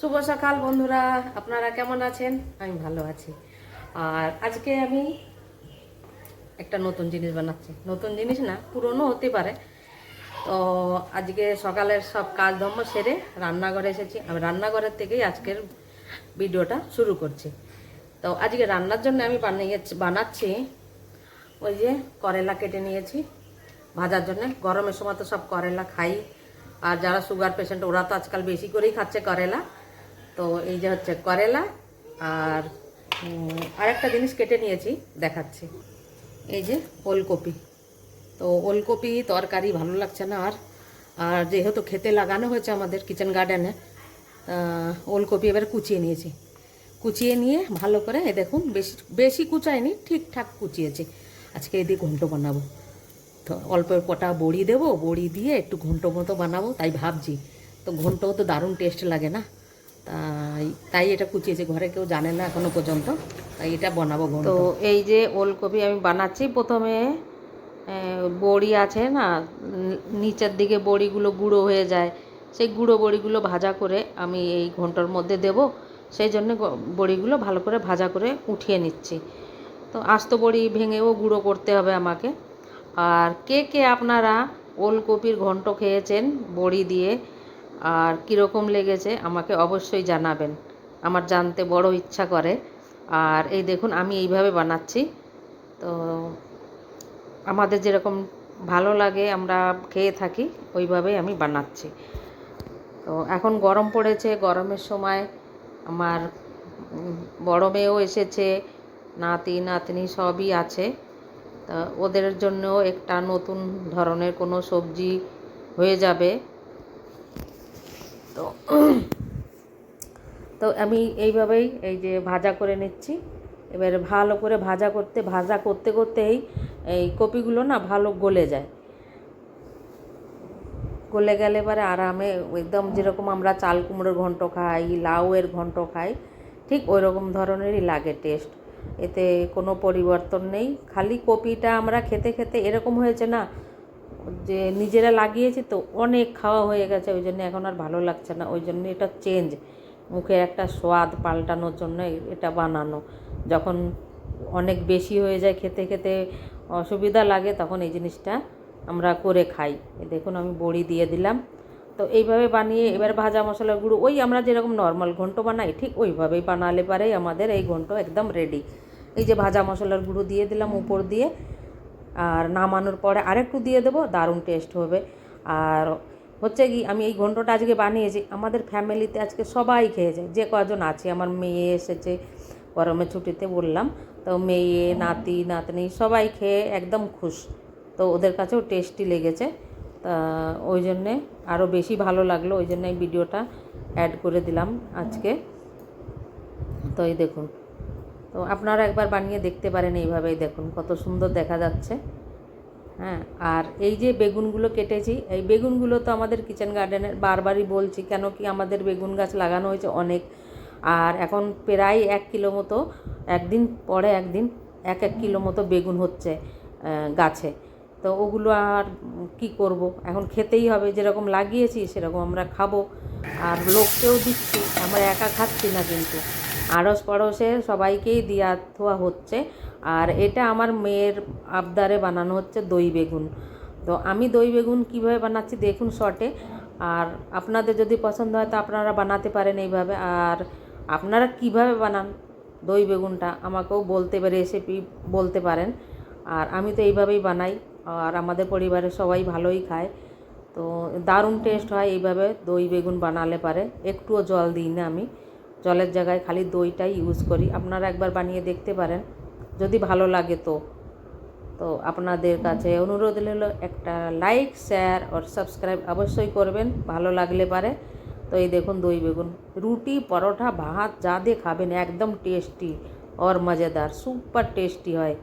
শুভ সকাল বন্ধুরা, আপনারা কেমন আছেন? আমি ভালো আছি। আর আজকে আমি একটা নতুন জিনিস বানাচ্ছি। নতুন জিনিস না, পুরনো হতে পারে। তো আজকে সকালের সব কাজকর্ম সেরে রান্নাঘরে এসেছি। আমি রান্নাঘরের থেকেই আজকের ভিডিওটা শুরু করছি। তো আজকে রান্নার জন্য আমি বানাচ্ছি ওই যে করেলা কেটে নিয়েছি ভাজার জন্য। গরমের সময় তো সব করেলা খাই, আর যারা সুগার পেশেন্ট ওরা তো আজকাল বেশি করেই খাচ্ছে করেলা। তো এই যে হচ্ছে করেলা, আর আরেকটা জিনিস কেটে নিয়েছি, দেখাচ্ছি। এই যে ওলকপি। তো ওলকপি তরকারি ভালো লাগছে না আর আর যেহেতু খেতে লাগানো হয়েছে আমাদের কিচেন গার্ডেনে, ওলকপি এবার কুচিয়ে নিয়েছি। কুচিয়ে নিয়ে ভালো করে দেখুন, বেশি বেশি কুচায়নি, ঠিকঠাক কুচিয়েছি। আজকে এদিকে ঘন্ট বানাবো। তো অল্প কটা বড়ি দেবো, বড়ি দিয়ে একটু ঘন্ট মতো বানাবো তাই ভাবছি। তো ঘন্টও তো দারুণ টেস্ট লাগে না, তাই তাই এটা কুচিয়েছি। ঘরে কেউ জানে না এখনো পর্যন্ত, তাই এটা বানাবো ঘন্ট। তো এই যে ওলকপি আমি বানাচ্ছি। প্রথমে বড়ি আছে না, নিচের দিকে বড়িগুলো গুঁড়ো হয়ে যায়, সেই গুঁড়ো বড়িগুলো ভাজা করে আমি এই ঘন্টর মধ্যে দেব। সেই জন্য বড়িগুলো ভালো করে ভাজা করে উঠিয়ে নিচ্ছি। তো আস্ত বড়ি ভেঙেও গুঁড়ো করতে হবে আমাকে। আর কে কে আপনারা ওলকপির ঘন্ট খেয়েছেন বড়ি দিয়ে, আর কীরকম লেগেছে আমাকে অবশ্যই জানাবেন, আমার জানতে বড় ইচ্ছা করে। আর এই দেখুন আমি এইভাবে বানাচ্ছি। তো আমাদের যেরকম ভালো লাগে আমরা খেয়ে থাকি, ওইভাবেই আমি বানাচ্ছি। তো এখন গরম পড়েছে, গরমের সময় আমার বড় মেয়েও এসেছে, নাতি নাতনি সবই আছে। তা ওদের জন্যও একটা নতুন ধরনের কোনো সবজি হয়ে যাবে। তো তো আমি এইভাবেই এই যে ভাজা করে নিচ্ছি। এবারে ভালো করে ভাজা করতে করতেই এই কপিগুলো না ভালো গলে যায়। গলে গেলে এবারে আরামে একদম যেরকম আমরা চাল কুমড়োর ঘন্ট খাই, লাউয়ের ঘন্ট খাই, ঠিক ওই রকম ধরনেরই লাগে টেস্ট। এতে কোনো পরিবর্তন নেই। খালি কপিটা আমরা খেতে খেতে এরকম হয়েছে না যে নিজেরা লাগিয়েছি তো অনেক খাওয়া হয়ে গেছে, ওই জন্য এখন আর ভালো লাগছে না। ওই জন্য এটা চেঞ্জ, মুখের একটা স্বাদ পাল্টানোর জন্য এটা বানানো। যখন অনেক বেশি হয়ে যায়, খেতে খেতে অসুবিধা লাগে, তখন এই জিনিসটা আমরা করে খাই। এই দেখুন আমি বড়ি দিয়ে দিলাম। তো এইভাবে বানিয়ে এবার ভাজা মশলার গুঁড়ো ওই আমরা যেরকম নর্মাল ঘন্ট বানাই ঠিক ওইভাবেই বানালে পারেই আমাদের এই ঘন্ট একদম রেডি। এই যে ভাজা মশলার গুঁড়ো দিয়ে দিলাম উপর দিয়ে, আর নামানোর পরে আরেকটু দিয়ে দেবো, দারুণ টেস্ট হবে। আর হচ্ছে কি, আমি এই ঘন্টটা আজকে বানিয়েছি, আমাদের ফ্যামিলিতে আজকে সবাই খেয়ে যায়, যে কজন আছে। আমার মেয়ে এসেছে গরমের ছুটিতে বললাম, তো মেয়ে নাতি নাতনি সবাই খেয়ে একদম খুশ। তো ওদের কাছেও টেস্টি লেগেছে, তা ওই জন্যে আরও বেশি ভালো লাগলো, ওই জন্য এই ভিডিওটা অ্যাড করে দিলাম আজকে। তো এই দেখুন, তো আপনারা একবার বানিয়ে দেখতে পারেন এইভাবেই, দেখুন কত সুন্দর দেখা যাচ্ছে। হ্যাঁ, আর এই যে বেগুনগুলো কেটেছি, এই বেগুনগুলো তো আমাদের কিচেন গার্ডেনের, বারবারই বলছি, কেন কি আমাদের বেগুন গাছ লাগানো হয়েছে অনেক। আর এখন প্রায় 1 কিলো মতো, একদিন পরে একদিন 1 কিলো মতো বেগুন হচ্ছে গাছে। তো ওগুলো আর কি করব, এখন খেতেই হবে, যেরকম লাগিয়েছি সেরকম আমরা খাবো। আর লোককেও দিচ্ছি, আমরা একা খাচ্ছি না কিন্তু, আড়স পড়শে সবাইকেই দেওয়া থোয়া হচ্ছে। আর এটা আমার মেয়ের আবদারে বানানো হচ্ছে দই বেগুন। তো আমি দই বেগুন কীভাবে বানাচ্ছি দেখুন শর্টে। আর আপনাদের যদি পছন্দ হয় তো আপনারা বানাতে পারেন এইভাবে। আর আপনারা কিভাবে বানান দই বেগুনটা আমাকেও বলতে পারে, রেসিপি বলতে পারেন। আর আমি তো এইভাবেই বানাই, আর আমাদের পরিবারের সবাই ভালোই খায়। তো দারুণ টেস্ট হয় এইভাবে দই বেগুন বানালে পারে। একটুও জল দিই না আমি, জলের জায়গায় খালি দইটাই ইউজ করি। আপনারা একবার বানিয়ে দেখতে পারেন যদি ভালো লাগে। তো তো আপনাদের কাছে অনুরোধ হলো একটা লাইক শেয়ার আর সাবস্ক্রাইব অবশ্যই করবেন ভালো লাগলে পারে। তো এই দেখুন দই বেগুন রুটি পরোটা ভাত যা দিয়ে খাবেন একদম টেস্টি और मज़ेदार, सुपर टेस्टी হয়।